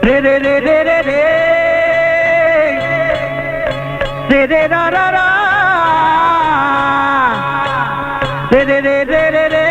re re re re re re re re ra ra ra re re re re re re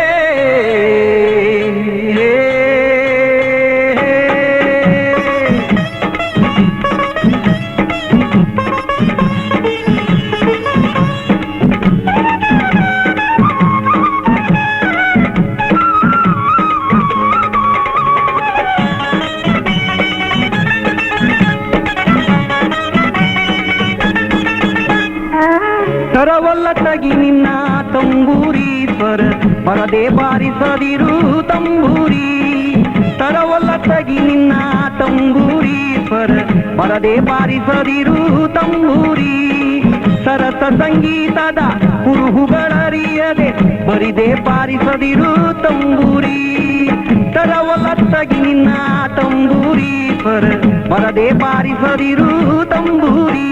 ತರವಲ್ಲಟಗಿ ನಿನ್ನ ತಂಬೂರಿ ಸ್ವರ ಪರದೆ ಬಾರಿಸದಿರು ತಂಬೂರಿ ತರವಲ್ಲಟಗಿ ನಿನ್ನ ತಂಬೂರಿ ಸ್ವರ ಪರದೆ ಬಾರಿಸದಿರು ತಂಬೂರಿ ಸರಸ ಸಂಗೀತದ ಕುರುಹುಗಳರಿಯದೆ ಬರಿದೆ ಬಾರಿಸದಿರು ತಂಬೂರಿ ತರವಲ್ಲಟಗಿ ನಿನ್ನ ತಂಬೂರಿ ಸ್ವರ ಪರದೆ ಬಾರಿಸದಿರು ತಂಬೂರಿ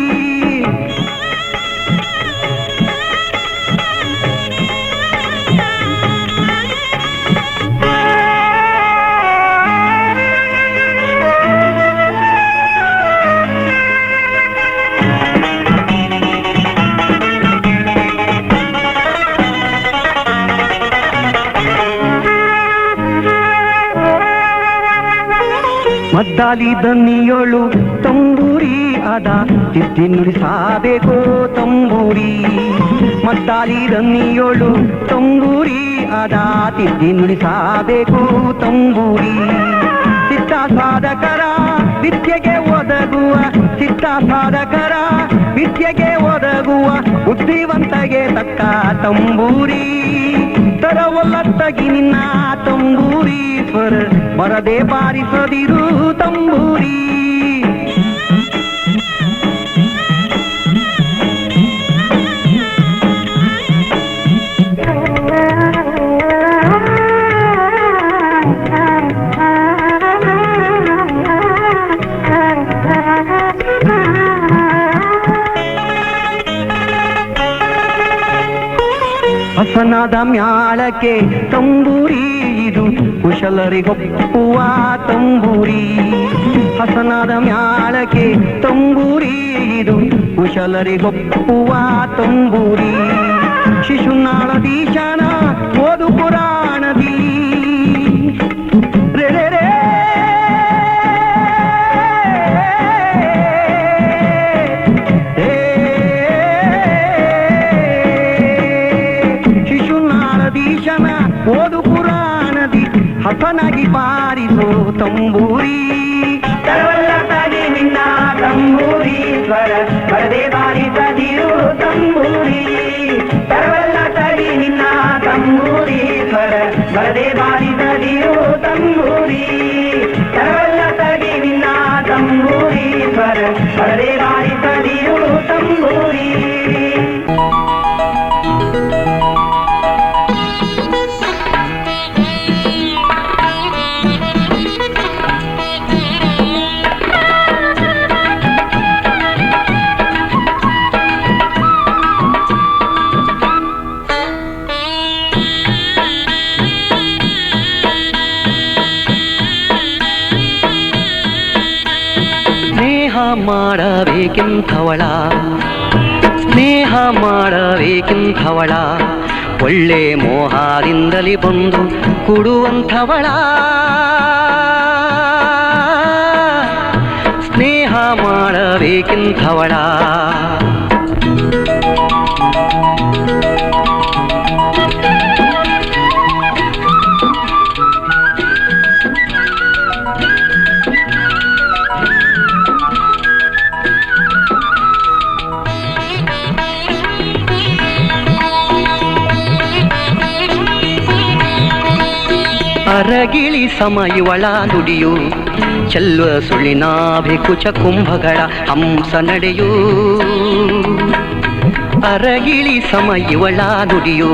ಮದ್ದಾಲಿ ದನಿಯೋಳು ತಂಬೂರಿ ಅದ ತಿದ್ದಿ ನುಡಿಸಬೇಕು ತಂಬೂರಿ ಮದ್ದಾಲಿ ದನಿಯೋಳು ತಂಬೂರಿ ಅದ ತಿದ್ದಿ ನುಡಿಸಬೇಕು ತಂಬೂರಿ ಚಿತ್ತ ಸಾಧಕರ ವಿದ್ಯೆಗೆ ಒದಗುವ ಚಿತ್ತ ಸಾಧಕರ ವಿದ್ಯೆಗೆ ಒದಗುವ ಬುದ್ಧಿವಂತಗೆ ತಕ್ಕ ತಂಬೂರಿ ತರವಲ್ಲಟಗಿ ನಿನ್ನ ತಂಬೂರಿ ಸ್ವರ ಬರದೆ ಬಾರಿಸದಿರು ತಂಬೂರಿ ಹಸನಾದ ಮ್ಯಾಳಕ್ಕೆ ತಂಬೂರಿ ಇದು ಕುಶಲರಿಗೊಪ್ಪುವ ತಂಬೂರಿ ಹಸನಾದ ಮ್ಯಾಳಕ್ಕೆ ತಂಬೂರಿ ಇದು ಕುಶಲರಿಗೊಪ್ಪುವ ತಂಬೂರಿ ಶಿಶುನಾಳದೀಶನ ಓದು ಪುರಾಣದಿ ರೇ ರೇ ರೇ ಓದು ಪುರಾಣದಿ ಹಸನಾಗಿ ಬಾರಿಸೋ ತಂಬೂರಿ ತರವಲ್ಲಟಗಿ ನಿನ್ನ ತಂಬೂರಿ ಸ್ವರ ಬರದೆ ಬಾರಿಸದಿರು ತಂಬೂರಿ ತರವಲ್ಲಟಗಿ ನಿನ್ನ ತಂಬೂರಿ ಸ್ವರ ಬರದೆ ಬಾರಿಸದಿರು ತಂಬೂರಿ ತರವಲ್ಲಟಗಿ ನಿನ್ನ ತಂಬೂರಿ ಸ್ವರ ಬರದೆ ಬಾರಿಸದಿರು ತಂಬೂರಿ ಮಾಡಬೇಕೆಂಥವಳ ಸ್ನೇಹ ಮಾಡಬೇಕೆಂಥವಳ ಒಳ್ಳೆ ಮೋಹದಿಂದಲೇ ಬಂದು ಕೊಡುವಂಥವಳ ಸ್ನೇಹ ಮಾಡಬೇಕೆಂಥವಳ ಅರಗಿಳಿ ಸಮಯುವಳ ನುಡಿಯು ಚೆಲ್ಲುವ ಸುಳಿನಾಭೆ ಕುಚ ಕುಂಭಗಳ ಹಂಸ ನಡೆಯೂ ಅರಗಿಳಿ ಸಮಯುವಳ ನುಡಿಯು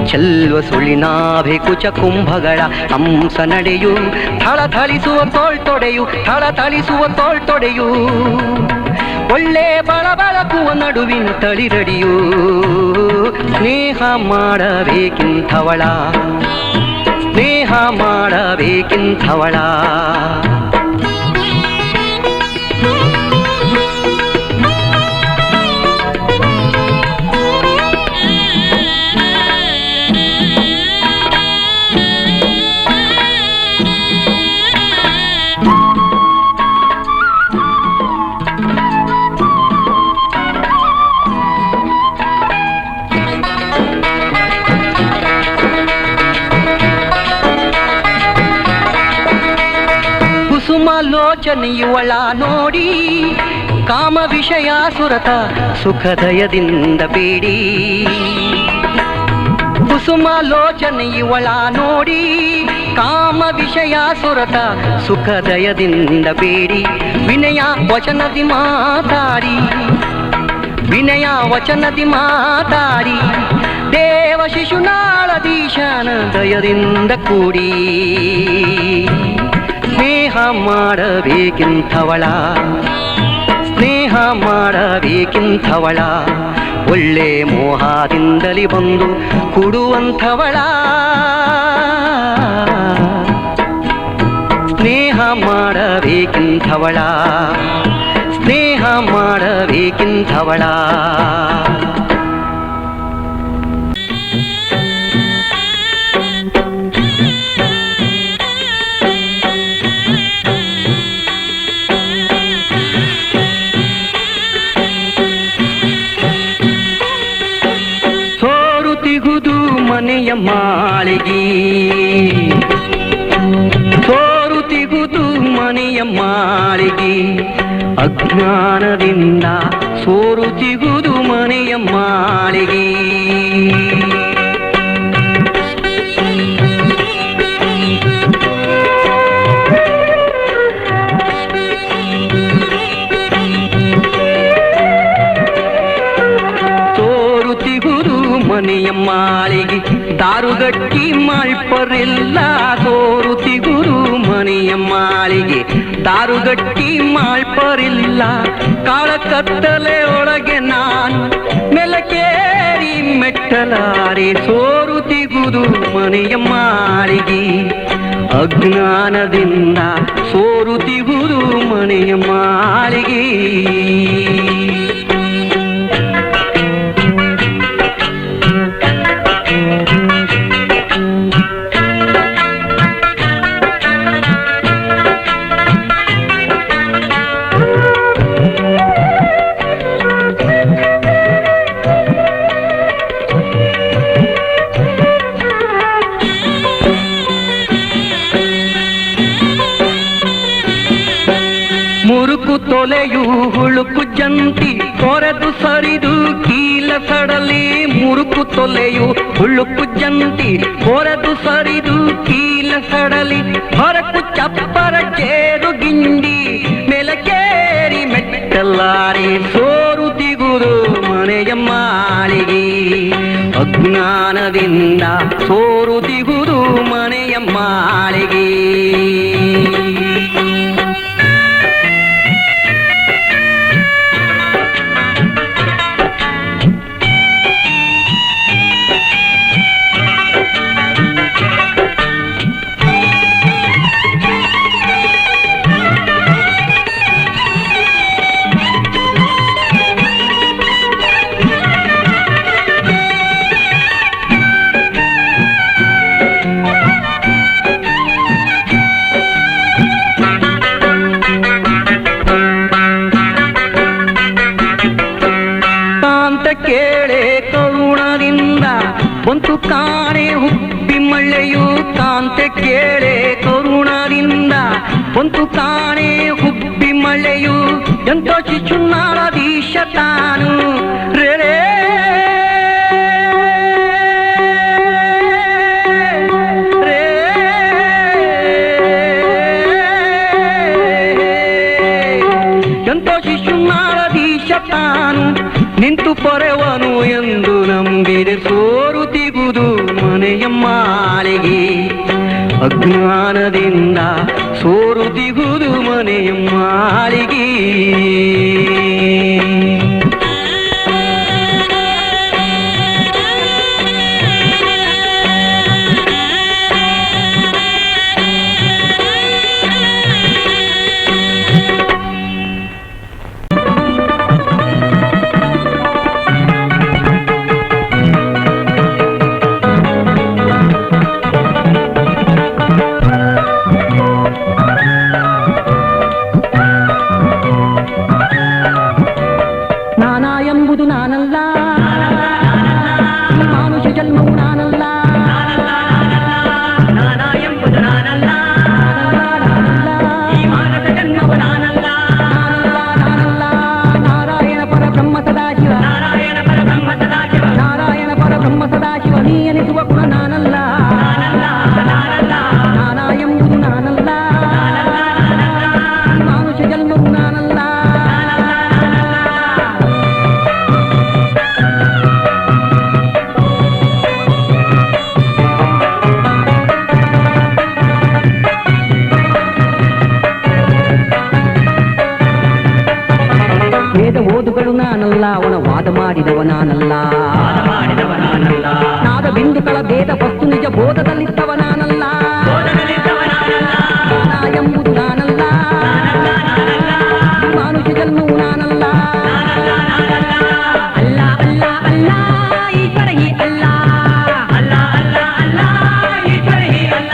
ಚೆಲ್ಲುವ ಸುಳಿನಾಭೆ ಕುಚ ಕುಂಭಗಳ ಹಂಸ ನಡೆಯು ಥಳಥಳಿಸುವ ತೋಳ್ತೊಡೆಯು ಥಳಥಳಿಸುವ ತೋಳ್ತೊಡೆಯು ಒಳ್ಳೆ ಬಳಬಳಕುವ ನಡುವಿನ ತಳಿರಡಿಯೂ ಸ್ನೇಹ ಮಾಡಬೇಕಿಂಥವಳ ಸ್ನೇಹ ಮಾಡಬೇಕಿಂಥವಳ ಕುಸುಮಾಲೋಚನೆಯುವಳ ನೋಡಿ ಕಾಮ ವಿಷಯ ಸುರತ ಸುಖದಯದಿಂದ ಬೇಡಿ. ಕುಸುಮಾಲೋಚನೆಯುವಳ ನೋಡಿ ಕಾಮ ವಿಷಯ ಸುರತ ಸುಖದಯದಿಂದ ಬೇಡಿ. ವಿನಯ ವಚನದಿ ಮಾತಾಡಿ, ವಿನಯ ವಚನದಿ ಮಾತಾಡಿ, ದೇವ ಶಿಶುನಾಳದೀಶನ ದಯದಿಂದ ಕೂಡಿ. ಸ್ನೇಹ ಮಾಡಬೇಕಿಂಥವಳ, ಸ್ನೇಹ ಮಾಡಬೇಕಿಂಥವಳ, ಒಳ್ಳೆ ಮೋಹದಿಂದಲಿ ಬಂದು ಕೊಡುವಂಥವಳ. ಸ್ನೇಹ ಮಾಡಬೇಕಿಂಥವಳ, ಸ್ನೇಹ ಮಾಡಬೇಕಿಂಥವಳ. ಮನೆಯ ಮಾಳಿಗೆ, ಸೋರುತಿಗುದು ಮನೆಯ ಮಾಳಿಗೆ, ಅಜ್ಞಾನದಿಂದ ಸೋರುತಿಗುದು ಮನೆಯ ಮಾಳಿಗೆ. ಮನೆಯ ಮಾಳಿಗೆ ದಾರುಗಟ್ಟಿ ಮಾಳ್ಪರಿಲ್ಲ, ಸೋರುತಿಗುರು ಮನೆಯ ಮಾಳಿಗೆ ದಾರುಗಟ್ಟಿ ಮಾಳ್ಪರಿಲ್ಲ. ಕಾಳ ಕತ್ತಲೆ ಒಳಗೆ ನಾನು ಮೆಲಕೇರಿ ಮೆಟ್ಟಲಾರೆ, ಸೋರುತಿಗುರು ಮನೆಯ ಮಾಳಿಗೆ, ಅಜ್ಞಾನದಿಂದ ಸೋರುತಿಗುರು ಮನೆಯ ಮಾಳಿಗೆ. ಮುರುಕು ತೊಲೆಯು ಹುಳುಕು ಜಂತಿ ಕೊರೆದು ಸರಿದು ಕೀಲ ಸಡಲಿ. ಮುರುಕು ತೊಲೆಯು ಹುಳುಕು ಜಂತಿ ಕೊರೆದು ಸರಿದು ಕೀಲ ಸಡಲಿ. ಹೊರಕು ಚಪ್ಪರ ಚೇರು ಗಿಂಡಿ ಮೆಲಕೇರಿ ಮೆಟ್ಟಲಾರೆ, ಸೋರುತಿಗುರು ಮನೆಯ ಮಾಳಿಗೆ, ಅಜ್ಞಾನದಿಂದ ಸೋರುತಿಗುರು ಮನೆಯ ಮಾಳಿಗೆ. ಕೇಳೆ ಕರುಣದಿಂದ ಬಂತು ಕಾಣೆ ಹುಬ್ಬಿ ಮಳೆಯು, ಕಾಂತೆ ಕೇಳೆ ಕರುಣದಿಂದ ಬಂತು ಕಾಣೆ ಹುಬ್ಬಿ ಮಳೆಯು. ಎಂತೋ ಶಿಶುನಾಳದೀಶ ತಾನು ರೇ ಎಂತೋ ಶಿಶುನಾಳದೀಶ ತಾನು ನಿಂತು ಪೊರೆವನು ಎಂದು ನಂಬಿದೆ, ಸೋರುತಿಗುದು ಮನೆಯ ಮಾಳಿಗೆ, ಅಜ್ಞಾನದಿಂದ ಸೋರುತಿಗುದು ಮನೆಯ ಮಾಳಿಗೆ. ಬೋಧಗಳು ನಾನಲ್ಲ, ಅವನ ವಾದ ಮಾಡಿದವ ನಾನಲ್ಲ. ನಾದ ಬಿಂದುಗಳ ಭೇದ ವಸ್ತು ನಿಜ ಬೋಧದಲ್ಲಿದ್ದವ ನಾನಲ್ಲ. ನಾ ಎಂಬುದು ನಾನಲ್ಲ, ಮಾನುಷ ಜನ್ಮವು ನಾನಲ್ಲ. ಅಲ್ಲ ಅಲ್ಲ ಅಲ್ಲ ಈಶ್ವರ ಹಿ ಅಲ್ಲ, ಅಲ್ಲ ಅಲ್ಲ ಅಲ್ಲ ಈಶ್ವರ ಹಿ ಅಲ್ಲ.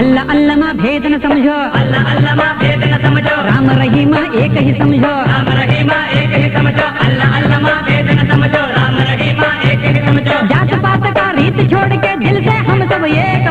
अल्ला अल्लामा भेदन समझो, अल्ला अल्लामा भेदन समझो, राम रहीमा एक ही समझो, राम रहीमा एक ही समझो, अल्ला अल्लामा भेदन समझो, राम रहीमा एक ही समझो. जात पात का रीत छोड़ के दिल से हम सब एक